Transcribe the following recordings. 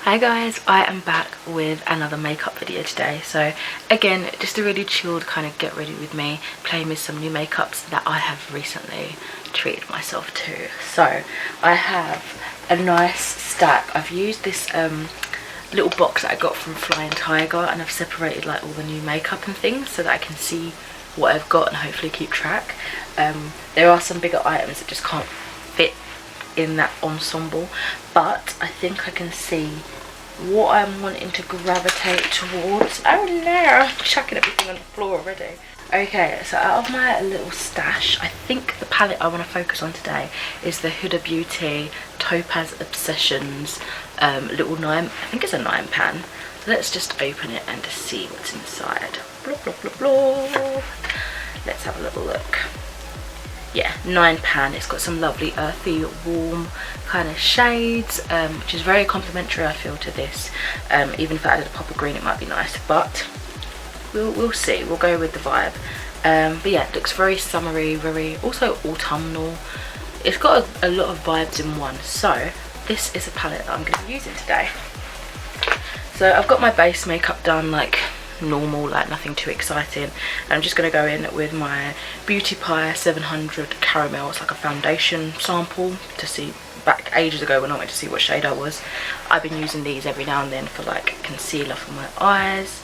Hi guys, I am back with another makeup video today. So again, just a really chilled kind of get ready with me, playing with some new makeups that I have recently treated myself to. So I have a nice stack. I've used this little box that I got from Flying Tiger, and I've separated like all the new makeup and things so that I can see what I've got and hopefully keep track. There are some bigger items that just can't fit in that ensemble, but I think I can see what I'm wanting to gravitate towards. Oh no, I'm chucking everything on the floor already. Okay, so out of my little stash, I think the palette I want to focus on today is the Huda Beauty Topaz Obsessions little 9, I think it's a 9 pan. Let's just open it and just see what's inside. Blah, blah, blah, blah. Let's have a little look. Yeah, 9 pan. It's got some lovely earthy, warm kind of shades, which is very complimentary, I feel, to this. Even if I added a pop of green, it might be nice, but we'll see. We'll go with the vibe. But yeah, it looks very summery, very also autumnal. It's got a lot of vibes in one. So this is a palette that I'm going to be using today. So I've got my base makeup done like normal, like nothing too exciting. I'm just going to go in with my Beauty Pie 700 Caramel. It's like a foundation sample to see. Back ages ago when I went to see what shade I was, I've been using these every now and then for like concealer for my eyes.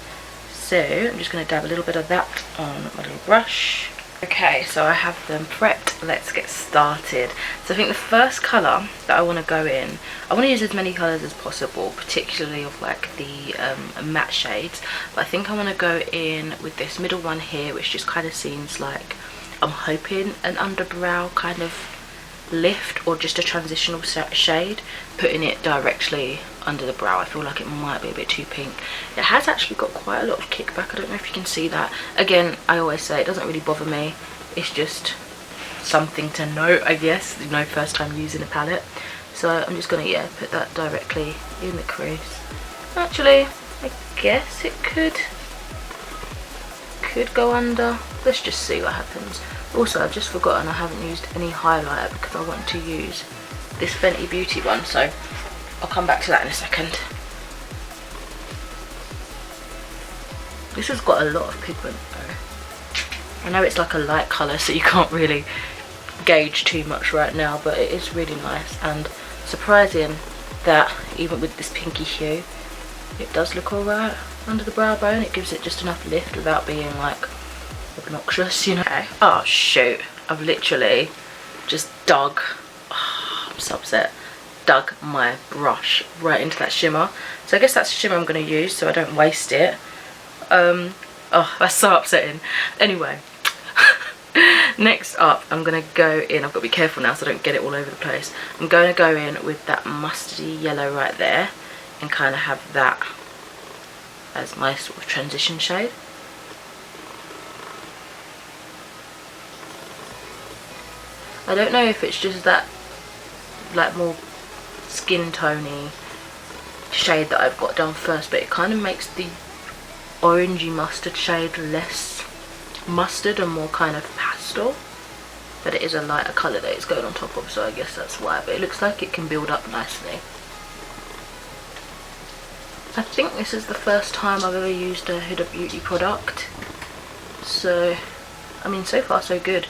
So I'm just going to dab a little bit of that on my little brush. Okay, so I have them prepped. Let's get started. So I think the first colour that I want to go in, I want to use as many colours as possible, particularly of like the matte shades, but I think I want to go in with this middle one here, which just kind of seems like I'm hoping an underbrow kind of lift or just a transitional shade, putting it directly under the brow. I feel like it might be a bit too pink. It has actually got quite a lot of kickback. I don't know if you can see that. Again, I always say it doesn't really bother me, it's just something to note, I guess, you know, first time using a palette. So I'm just gonna put that directly in the crease. Actually, I guess it could go under. Let's just see what happens. Also, I've just forgotten I haven't used any highlighter because I wanted to use this Fenty Beauty one, so I'll come back to that in a second. This has got a lot of pigment though. I know it's like a light colour, so you can't really gauge too much right now, but it is really nice and surprising that even with this pinky hue, it does look alright under the brow bone. It gives it just enough lift without being like obnoxious, you know. Okay. Oh shoot, I've literally just dug, I'm so upset, dug my brush right into that shimmer. So I guess that's the shimmer I'm going to use so I don't waste it. Oh, that's so upsetting. Anyway, next up I'm going to go in, I've got to be careful now so I don't get it all over the place. I'm going to go in with that mustardy yellow right there and kind of have that as my sort of transition shade. I don't know if it's just that like more skin tony shade that I've got down first, but it kind of makes the orangey mustard shade less mustard and more kind of pastel, but it is a lighter colour that it's going on top of, so I guess that's why. But it looks like it can build up nicely. I think this is the first time I've ever used a Huda Beauty product, so I mean, so far so good.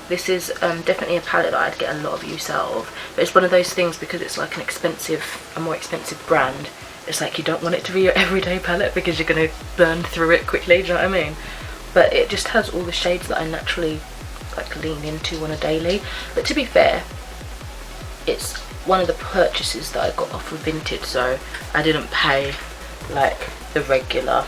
This is definitely a palette that I'd get a lot of use out of, but it's one of those things, because it's like a more expensive brand, it's like you don't want it to be your everyday palette because you're going to burn through it quickly, do you know what I mean? But it just has all the shades that I naturally like lean into on a daily. But to be fair, it's one of the purchases that I got off of Vinted, so I didn't pay like the regular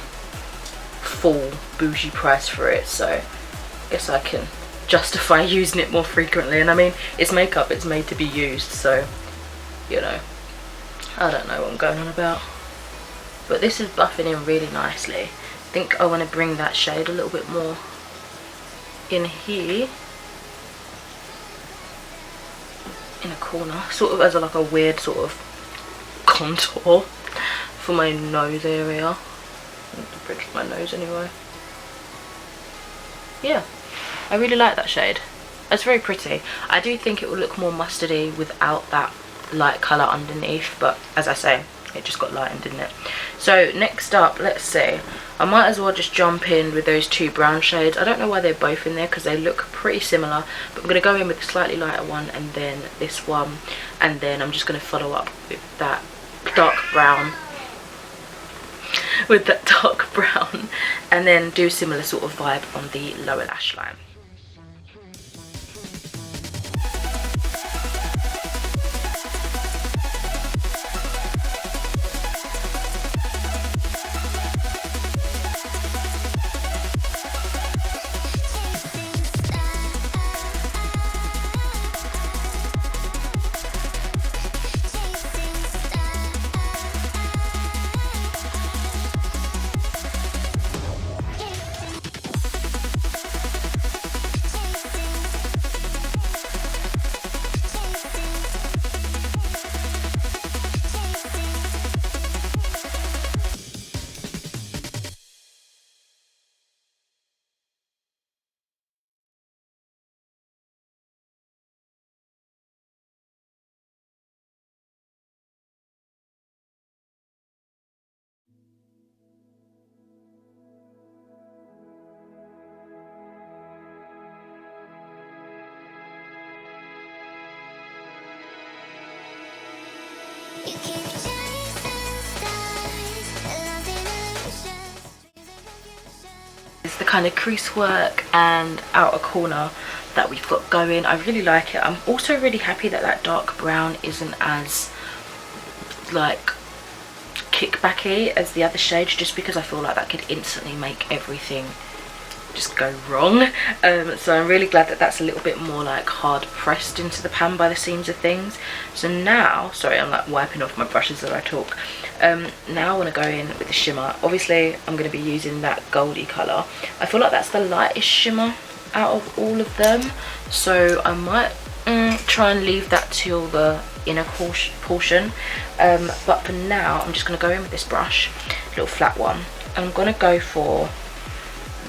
full bougie price for it, so I guess I can justify using it more frequently. And I mean, it's makeup, it's made to be used, so you know, I don't know what I'm going on about. But this is buffing in really nicely. I think I want to bring that shade a little bit more in here in a corner, sort of as like a weird sort of contour for my nose area, the bridge of my nose anyway. Yeah, I really like that shade. It's very pretty. I do think it will look more mustardy without that light colour underneath, but as I say, it just got lightened, didn't it? So next up, let's see, I might as well just jump in with those two brown shades. I don't know why they're both in there because they look pretty similar, but I'm going to go in with the slightly lighter one and then this one, and then I'm just going to follow up with that dark brown and then do a similar sort of vibe on the lower lash line. It's the kind of crease work and outer corner that we've got going. I really like it. I'm also really happy that that dark brown isn't as like kickbacky as the other shades, just because I feel like that could instantly make everything just go wrong. So I'm really glad that that's a little bit more like hard pressed into the pan by the seams of things. So now, sorry, I'm like wiping off my brushes as I talk. Now I want to go in with the shimmer. Obviously I'm going to be using that goldy colour. I feel like that's the lightest shimmer out of all of them, so I might try and leave that till the inner portion, but for now I'm just going to go in with this brush, little flat one. I'm going to go for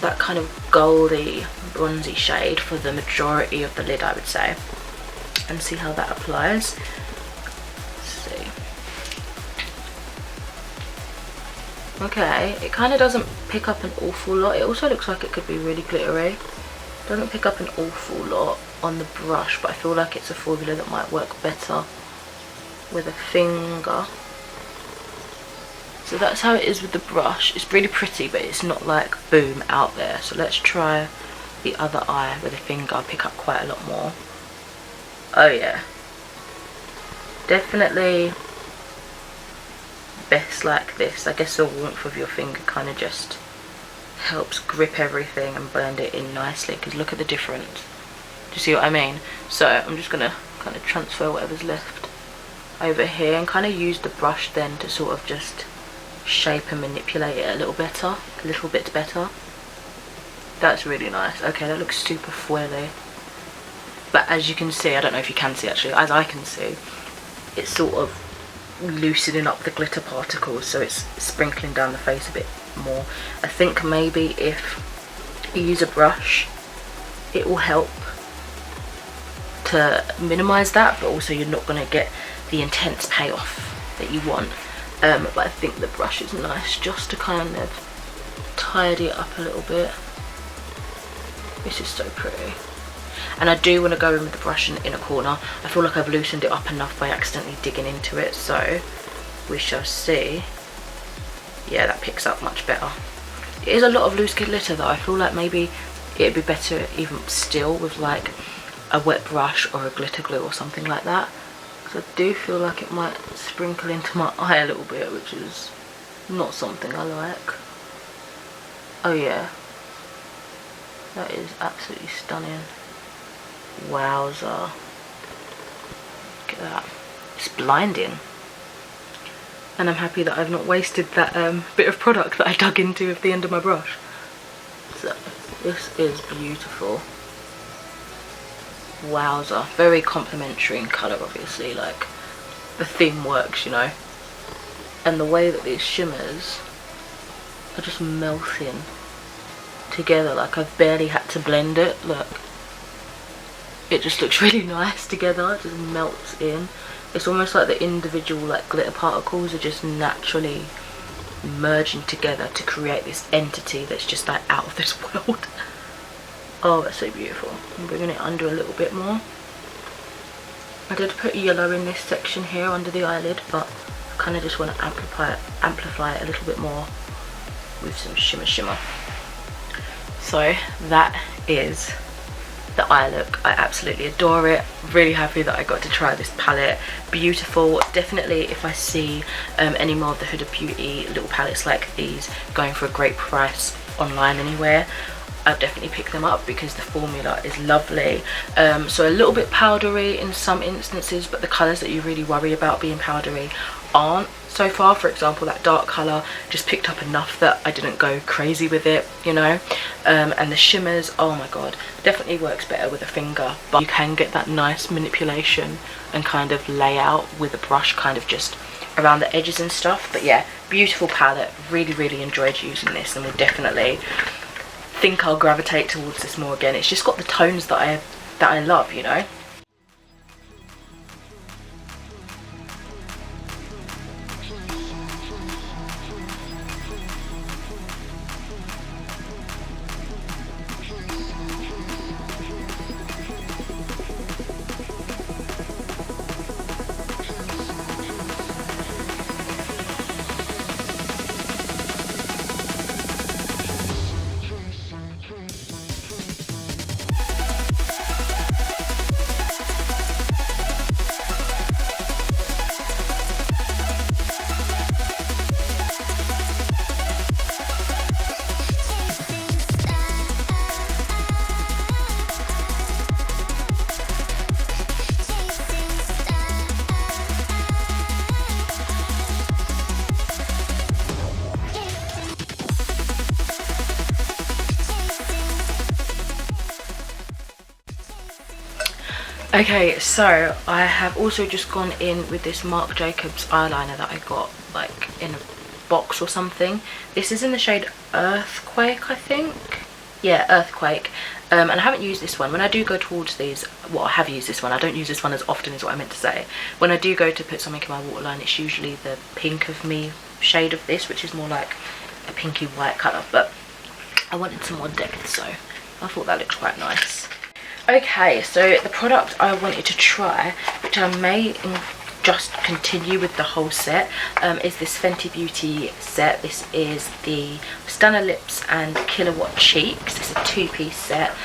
that kind of goldy bronzy shade for the majority of the lid, I would say, and see how that applies. Let's see. Okay, it kind of doesn't pick up an awful lot. It also looks like it could be really glittery. Doesn't pick up an awful lot on the brush, but I feel like it's a formula that might work better with a finger. So that's how it is with the brush. It's really pretty, but it's not like boom out there. So let's try the other eye with a finger. I'll pick up quite a lot more. Oh yeah, definitely best like this. I guess the warmth of your finger kind of just helps grip everything and blend it in nicely, because look at the difference. Do you see what I mean? So I'm just gonna kind of transfer whatever's left over here and kind of use the brush then to sort of just shape and manipulate it a little bit better. That's really nice. Okay, that looks super foily, but as you can see, I don't know if you can see actually, as I can see, it's sort of loosening up the glitter particles, so it's sprinkling down the face a bit more. I think maybe if you use a brush it will help to minimize that, but also you're not going to get the intense payoff that you want. But I think the brush is nice just to kind of tidy it up a little bit. This is so pretty. And I do want to go in with the brush in the inner corner. I feel like I've loosened it up enough by accidentally digging into it, so we shall see. Yeah, that picks up much better. It is a lot of loose glitter though. I feel like maybe it'd be better even still with like a wet brush or a glitter glue or something like that. I do feel like it might sprinkle into my eye a little bit, which is not something I like. Oh yeah, that is absolutely stunning. Wowza, look at that, it's blinding. And I'm happy that I've not wasted that bit of product that I dug into at the end of my brush. So this is beautiful. Wowza, very complimentary in colour, obviously, like the theme works, you know, and the way that these shimmers are just melting together, like I've barely had to blend it. Look, it just looks really nice together, it just melts in. It's almost like the individual like glitter particles are just naturally merging together to create this entity that's just like out of this world. Oh, that's so beautiful. I'm bringing it under a little bit more. I did put yellow in this section here under the eyelid, but I kind of just want to amplify it a little bit more with some shimmer. So that is the eye look. I absolutely adore it. Really happy that I got to try this palette. Beautiful. Definitely if I see any more of the Huda Beauty little palettes like these going for a great price online anywhere, I'll definitely pick them up because the formula is lovely. So a little bit powdery in some instances, but the colours that you really worry about being powdery aren't so far. For example, that dark colour just picked up enough that I didn't go crazy with it, you know. And the shimmers, oh my god, definitely works better with a finger, but you can get that nice manipulation and kind of layout with a brush, kind of just around the edges and stuff. But yeah, beautiful palette. Really enjoyed using this, and will definitely think I'll gravitate towards this more again. It's just got the tones that I love, you know. Okay, so I have also just gone in with this Marc Jacobs eyeliner that I got like in a box or something. This is in the shade Earthquake, I think. Yeah, Earthquake. And I haven't used this one. When I do go towards these, well, I have used this one. I don't use this one as often is what I meant to say. When I do go to put something in my waterline, it's usually the Pink of Me shade of this, which is more like a pinky white colour. But I wanted some more depth, so I thought that looked quite nice. Okay, so the product I wanted to try, which I may just continue with the whole set, is this Fenty Beauty set. This is the Stunner Lips and KillaWattz Cheeks. It's a 2-piece set.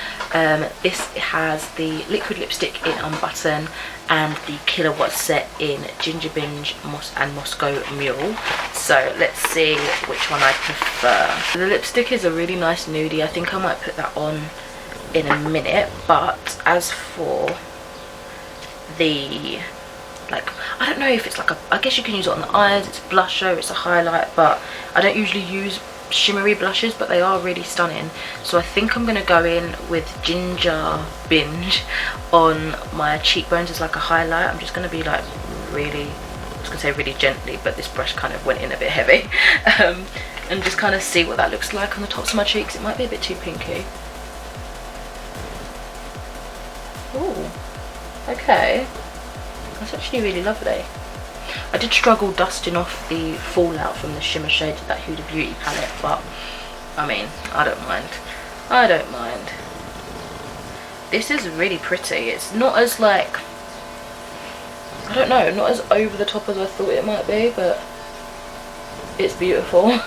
This has the liquid lipstick in Unbutton and the KillaWattz set in Ginger Binge and Moscow Mule. So let's see which one I prefer. The lipstick is a really nice nudie. I think I might put that on in a minute, but as for the, like, I don't know if it's like a, I guess you can use it on the eyes, it's a blusher, it's a highlight, but I don't usually use shimmery blushes, but they are really stunning. So I think I'm going to go in with Ginger Binge on my cheekbones as like a highlight. I'm just going to be like really, I was going to say really gently, but this brush kind of went in a bit heavy, and just kind of see what that looks like on the tops of my cheeks. It might be a bit too pinky. Ooh, okay, that's actually really lovely. I did struggle dusting off the fallout from the shimmer shades of that Huda Beauty palette, but I mean, I don't mind. This is really pretty. It's not as like, I don't know, not as over the top as I thought it might be, but it's beautiful.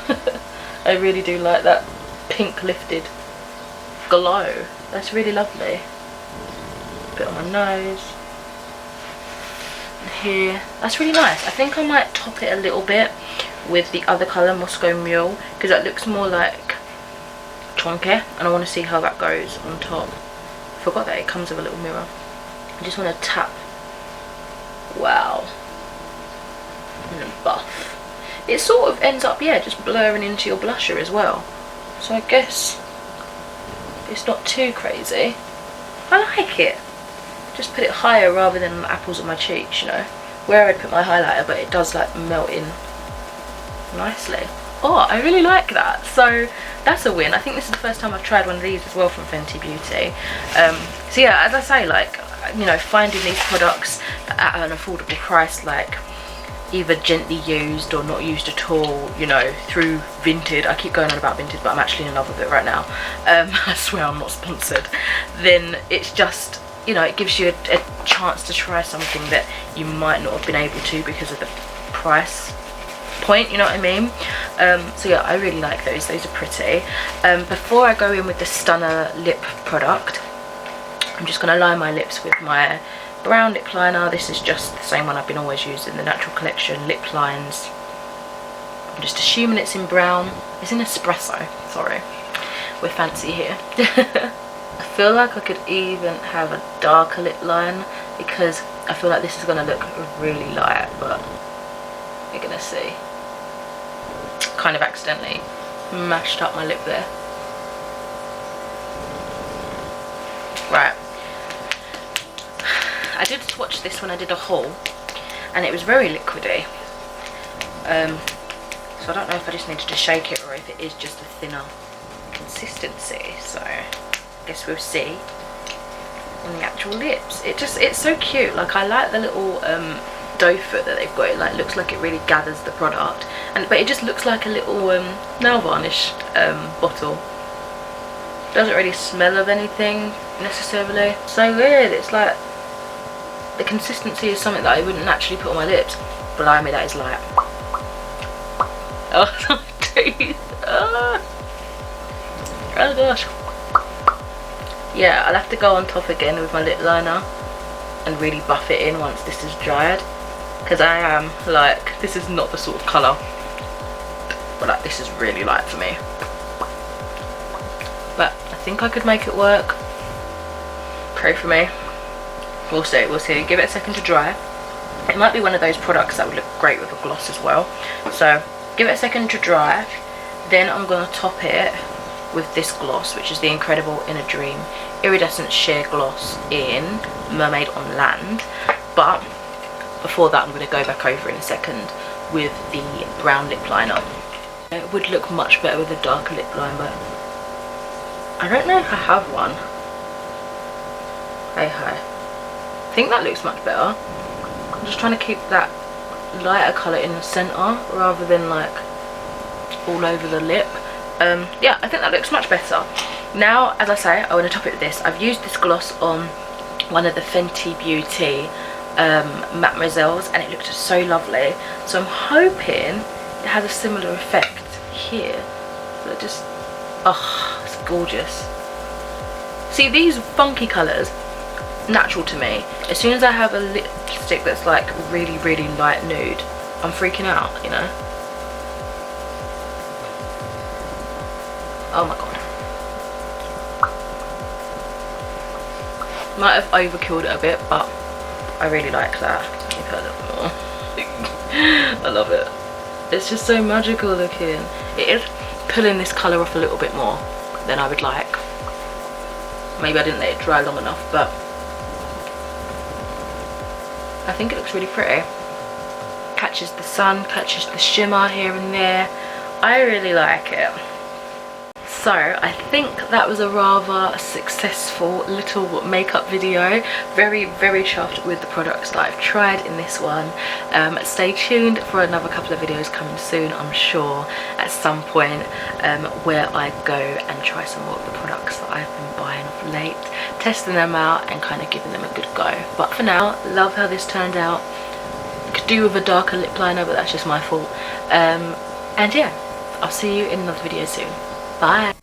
I really do like that pink lifted glow. That's really lovely. Bit on my nose and here. That's really nice. I think I might top it a little bit with the other colour, Moscow Mule, because that looks more like chunky, and I want to see how that goes on top. Forgot that it comes with a little mirror. I just want to tap. Wow. And then buff. It sort of ends up, yeah, just blurring into your blusher as well. So I guess it's not too crazy. I like it. Just put it higher rather than the apples on my cheeks, you know, where I'd put my highlighter, but it does like melt in nicely. Oh, I really like that. So that's a win. I think this is the first time I've tried one of these as well from Fenty Beauty. So yeah, as I say, like, you know, finding these products at an affordable price, like either gently used or not used at all, you know, through Vinted. I keep going on about Vinted, but I'm actually in love with it right now. I swear I'm not sponsored. Then it's just, you know, it gives you a chance to try something that you might not have been able to because of the price point, you know what I mean? So yeah, I really like those. Those are pretty. Before I go in with the Stunner lip product, I'm just going to line my lips with my brown lip liner. This is just the same one I've been always using, the Natural Collection lip lines. I'm just assuming it's in brown. It's in espresso, sorry, we're fancy here. I feel like I could even have a darker lip line because I feel like this is going to look really light, but we're going to see. Kind of accidentally mashed up my lip there. Right, I did swatch this when I did a haul and it was very liquidy, so I don't know if I just needed to shake it or if it is just a thinner consistency, so I guess we'll see on the actual lips. It's so cute. Like, I like the little doe foot that they've got. It like looks like it really gathers the product, but it just looks like a little nail varnish bottle. Doesn't really smell of anything necessarily. So weird. It's like the consistency is something that I wouldn't naturally put on my lips. Blimey, that is light. Oh, my teeth. Oh gosh. Yeah, I'll have to go on top again with my lip liner and really buff it in once this is dried, because I am like, this is not the sort of colour, but like this is really light for me. But I think I could make it work. Pray for me. We'll see, we'll see. Give it a second to dry. It might be one of those products that would look great with a gloss as well. So give it a second to dry. Then I'm going to top it with this gloss, which is the Incredible In a Dream Iridescent Sheer Gloss in Mermaid on Land. But before that, I'm going to go back over in a second with the brown lip liner. It would look much better with a darker lip line, but I don't know if I have one. Hey-ho. I think that looks much better. I'm just trying to keep that lighter colour in the centre rather than like all over the lip. Yeah, I think that looks much better. Now, as I say, I want to top it with this. I've used this gloss on one of the Fenty Beauty Mademoiselles and it looked so lovely. So I'm hoping it has a similar effect here. But just, oh, it's gorgeous. See, these funky colours, natural to me. As soon as I have a lipstick that's like really, really light nude, I'm freaking out, you know. Oh my god. Might have overkilled it a bit, but I really like that. Let me put a little more. I love it. It's just so magical looking. It is pulling this colour off a little bit more than I would like. Maybe I didn't let it dry long enough, but I think it looks really pretty. Catches the sun, catches the shimmer here and there. I really like it. So I think that was a rather successful little makeup video. Very, very chuffed with the products that I've tried in this one. Stay tuned for another couple of videos coming soon, I'm sure, at some point, where I go and try some more of the products that I've been buying of late, testing them out and kind of giving them a good go. But for now, love how this turned out. Could do with a darker lip liner, but that's just my fault. And yeah, I'll see you in another video soon. Bye.